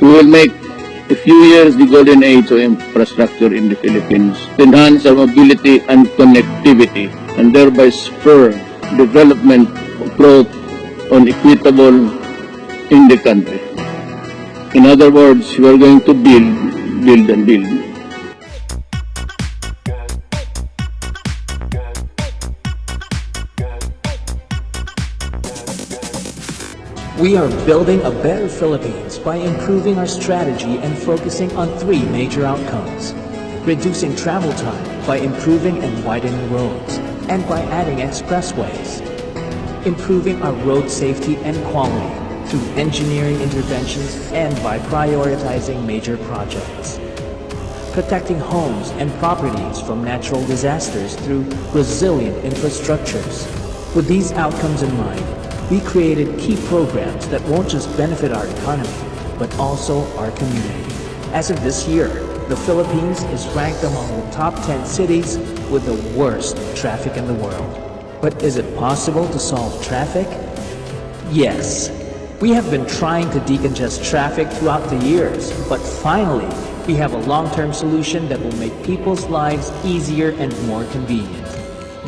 We will make a few years the golden age of infrastructure in the Philippines to enhance our mobility and connectivity and thereby spur development of growth on equitable in the country. In other words, we are going to build and build. We are building a better Philippines by improving our strategy and focusing on three major outcomes. Reducing travel time by improving and widening roads, and by adding expressways. Improving our road safety and quality through engineering interventions and by prioritizing major projects. Protecting homes and properties from natural disasters through resilient infrastructures. With these outcomes in mind, we created key programs that won't just benefit our economy, but also our community. As of this year, the Philippines is ranked among the top 10 cities with the worst traffic in the world. But is it possible to solve traffic? Yes. We have been trying to decongest traffic throughout the years, but finally, we have a long-term solution that will make people's lives easier and more convenient.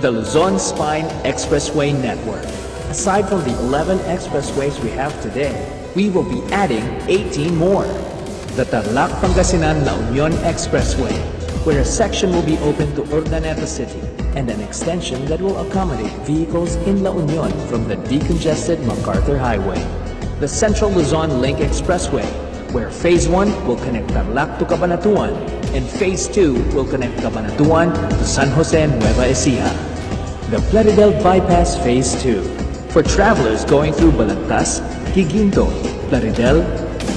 The Luzon Spine Expressway Network. Aside from the 11 expressways we have today, we will be adding 18 more. The Tarlac-Pangasinan-La Union Expressway, where a section will be open to Urdaneta City and an extension that will accommodate vehicles in La Union from the decongested MacArthur Highway. The Central Luzon Link Expressway, where Phase 1 will connect Tarlac to Cabanatuan and Phase 2 will connect Cabanatuan to San Jose Nueva Ecija. The Plaridel Bypass Phase 2, for travelers going through Balagtas, Higinto, Plaridel,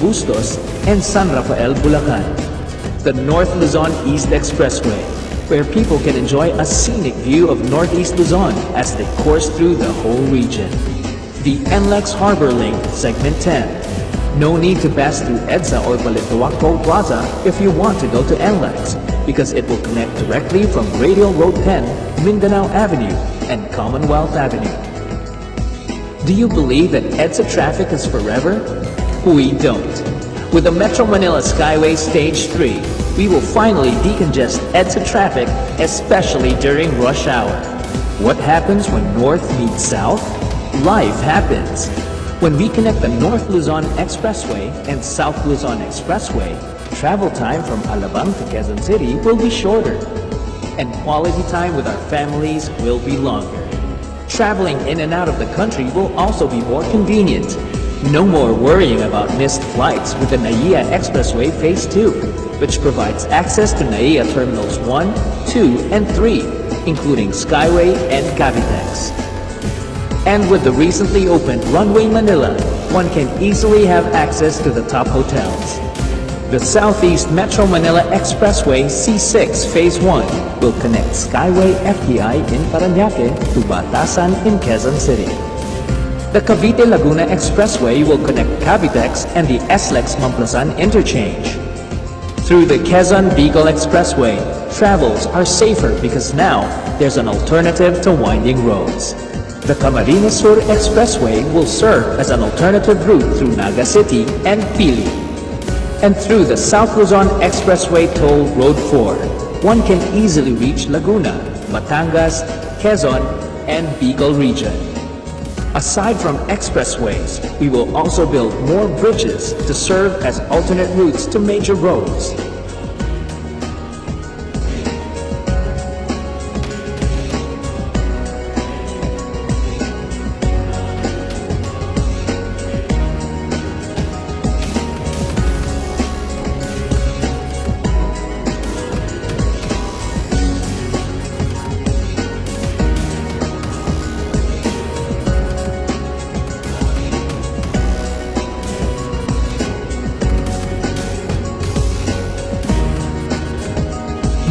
Bustos, and San Rafael, Bulacan. The North Luzon East Expressway, where people can enjoy a scenic view of Northeast Luzon as they course through the whole region. The NLEX Harbor Link, Segment 10. No need to pass through EDSA or Balintawak Toll Plaza if you want to go to NLEX, because it will connect directly from Radial Road 10, Mindanao Avenue, and Commonwealth Avenue. Do you believe that EDSA traffic is forever? We don't. With the Metro Manila Skyway Stage 3, we will finally decongest EDSA traffic, especially during rush hour. What happens when North meets South? Life happens. When we connect the North Luzon Expressway and South Luzon Expressway, travel time from Alabang to Quezon City will be shorter, and quality time with our families will be longer. Traveling in and out of the country will also be more convenient. No more worrying about missed flights with the NAIA Expressway Phase 2, which provides access to NAIA Terminals 1, 2, and 3, including Skyway and Cavitex. And with the recently opened Runway Manila, one can easily have access to the top hotels. The Southeast Metro Manila Expressway C6 Phase 1 will connect Skyway FTI in Parañaque to Batasan in Quezon City. The Cavite-Laguna Expressway will connect Cavitex and the SLEX Mamplasan interchange. Through the Quezon-Bicol Expressway, travels are safer because now there's an alternative to winding roads. The Camarines Sur Expressway will serve as an alternative route through Naga City and Pili. And through the South Luzon Expressway Toll Road 4, one can easily reach Laguna, Batangas, Quezon, and Bicol region. Aside from expressways, we will also build more bridges to serve as alternate routes to major roads.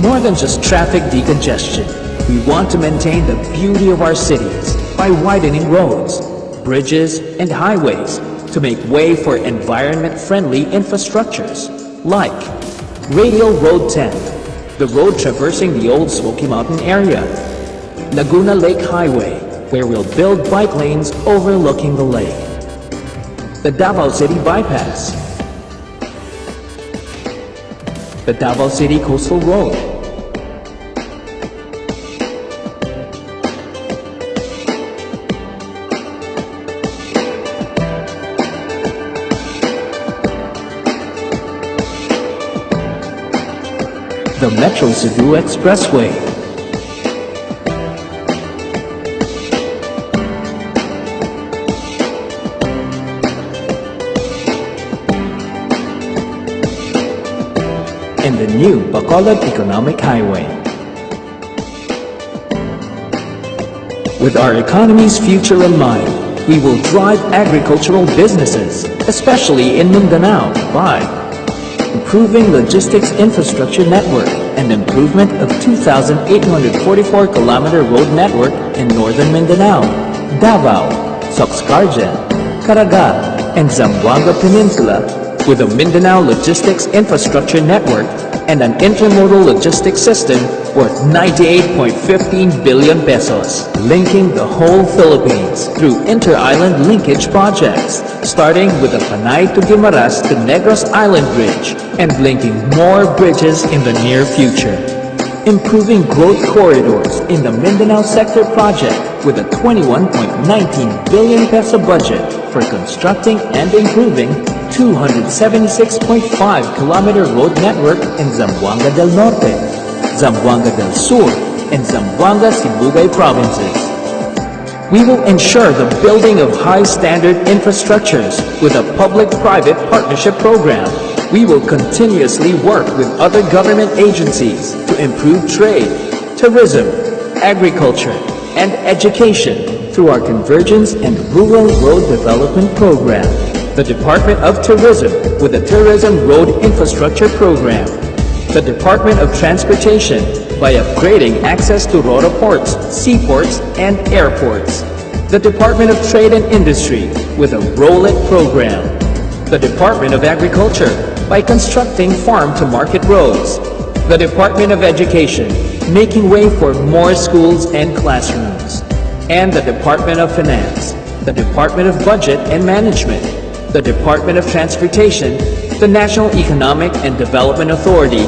More than just traffic decongestion, we want to maintain the beauty of our cities by widening roads, bridges, and highways to make way for environment-friendly infrastructures like Radial Road 10, the road traversing the old Smoky Mountain area, Laguna Lake Highway, where we'll build bike lanes overlooking the lake, the Davao City Bypass, the Davao City Coastal Road, the Metro Cebu Expressway, and the new Bacolod Economic Highway. With our economy's future in mind, we will drive agricultural businesses, especially in Mindanao, by improving logistics infrastructure network and improvement of 2,844-kilometer road network in northern Mindanao, Davao, Soxcargen, Caraga, and Zamboanga Peninsula with a Mindanao logistics infrastructure network and an intermodal logistics system worth 98.15 billion pesos, linking the whole Philippines through inter-island linkage projects, starting with the Panay to Guimaras to Negros Island Bridge and linking more bridges in the near future. Improving growth corridors in the Mindanao Sector project with a 21.19 billion peso budget for constructing and improving 276.5-kilometer road network in Zamboanga del Norte, Zamboanga del Sur, and Zamboanga Sibugay provinces. We will ensure the building of high-standard infrastructures with a public-private partnership program. We will continuously work with other government agencies to improve trade, tourism, agriculture, and education through our Convergence and Rural Road Development Program. The Department of Tourism with the Tourism Road Infrastructure Program. The Department of Transportation by upgrading access to RORA ports, seaports, and airports. The Department of Trade and Industry with a Roll-It program. The Department of Agriculture by constructing farm-to-market roads. The Department of Education making way for more schools and classrooms. And the Department of Finance, the Department of Budget and Management, the Department of Transportation, the National Economic and Development Authority,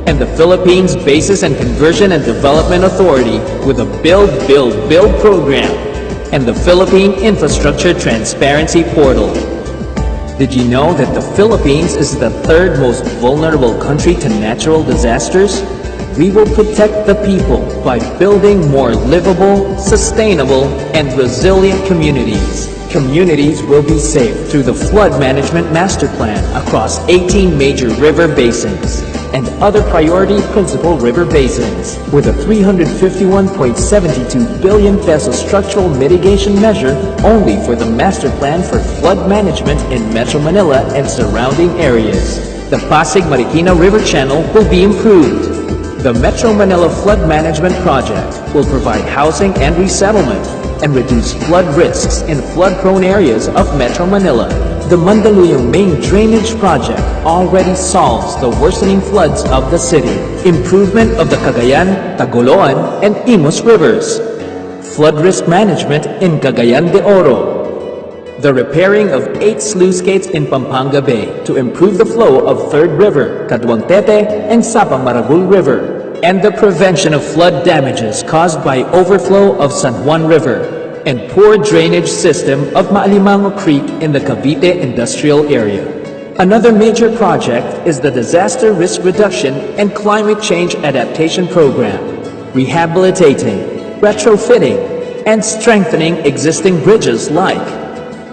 and the Philippines Basis and Conversion and Development Authority with a Build, Build, Build program, and the Philippine Infrastructure Transparency Portal. Did you know that the Philippines is the third most vulnerable country to natural disasters? We will protect the people by building more livable, sustainable, and resilient communities. Communities will be safe through the Flood Management Master Plan across 18 major river basins and other priority principal river basins with a 351.72 billion peso structural mitigation measure only for the Master Plan for Flood Management in Metro Manila and surrounding areas. The Pasig-Marikina River Channel will be improved. The Metro Manila Flood Management Project will provide housing and resettlement and reduce flood risks in flood-prone areas of Metro Manila. The Mandaluyong Main Drainage Project already solves the worsening floods of the city. Improvement of the Cagayan, Tagoloan, and Imus rivers. Flood risk management in Cagayan de Oro. The repairing of 8 sluice gates in Pampanga Bay to improve the flow of 3rd River, Caduantete, and Sapang Maragul River. And the prevention of flood damages caused by overflow of San Juan River and poor drainage system of Maalimango Creek in the Cavite Industrial Area. Another major project is the Disaster Risk Reduction and Climate Change Adaptation Program, rehabilitating, retrofitting, and strengthening existing bridges like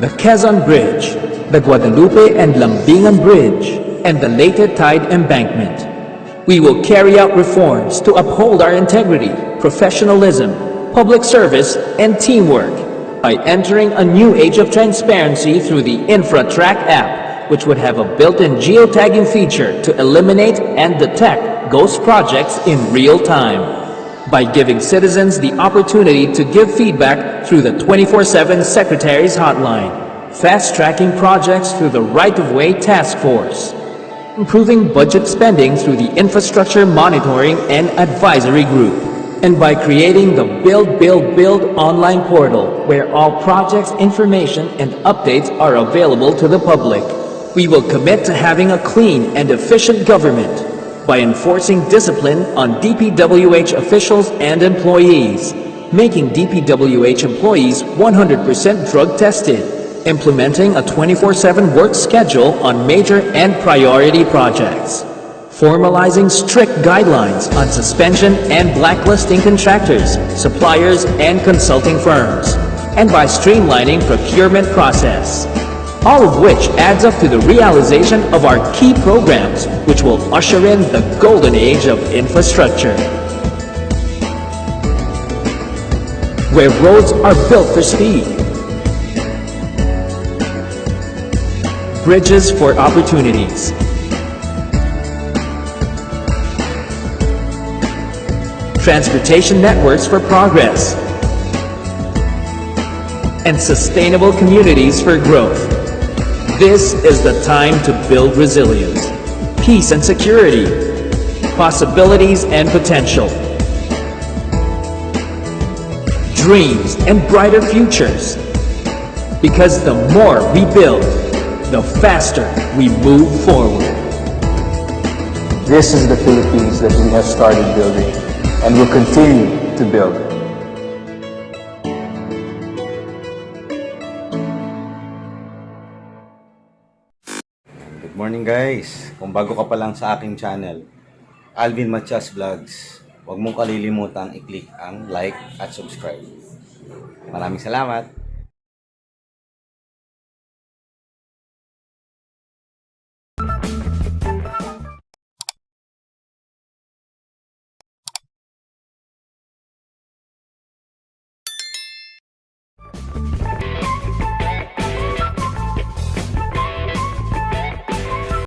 the Quezon Bridge, the Guadalupe and Lambingan Bridge, and the Leyte Tide Embankment. We will carry out reforms to uphold our integrity, professionalism, public service, and teamwork by entering a new age of transparency through the InfraTrack app, which would have a built-in geotagging feature to eliminate and detect ghost projects in real time. By giving citizens the opportunity to give feedback through the 24/7 Secretary's Hotline, fast-tracking projects through the Right-of-Way Task Force, improving budget spending through the Infrastructure Monitoring and Advisory Group, and by creating the Build, Build, Build online portal where all projects, information, and updates are available to the public. We will commit to having a clean and efficient government, by enforcing discipline on DPWH officials and employees, making DPWH employees 100% drug tested, implementing a 24/7 work schedule on major and priority projects, formalizing strict guidelines on suspension and blacklisting contractors, suppliers, and consulting firms, and by streamlining procurement process. All of which adds up to the realization of our key programs, which will usher in the golden age of infrastructure, where roads are built for speed, bridges for opportunities, transportation networks for progress, and sustainable communities for growth. This is the time to build resilience, peace and security, possibilities and potential, dreams and brighter futures. Because the more we build, the faster we move forward. This is the Philippines that we have started building and will continue to build. Good morning guys! Kung bago ka pa lang sa aking channel, Alvin Matias Vlogs, huwag mong kalilimutang i-click ang like at subscribe. Maraming salamat!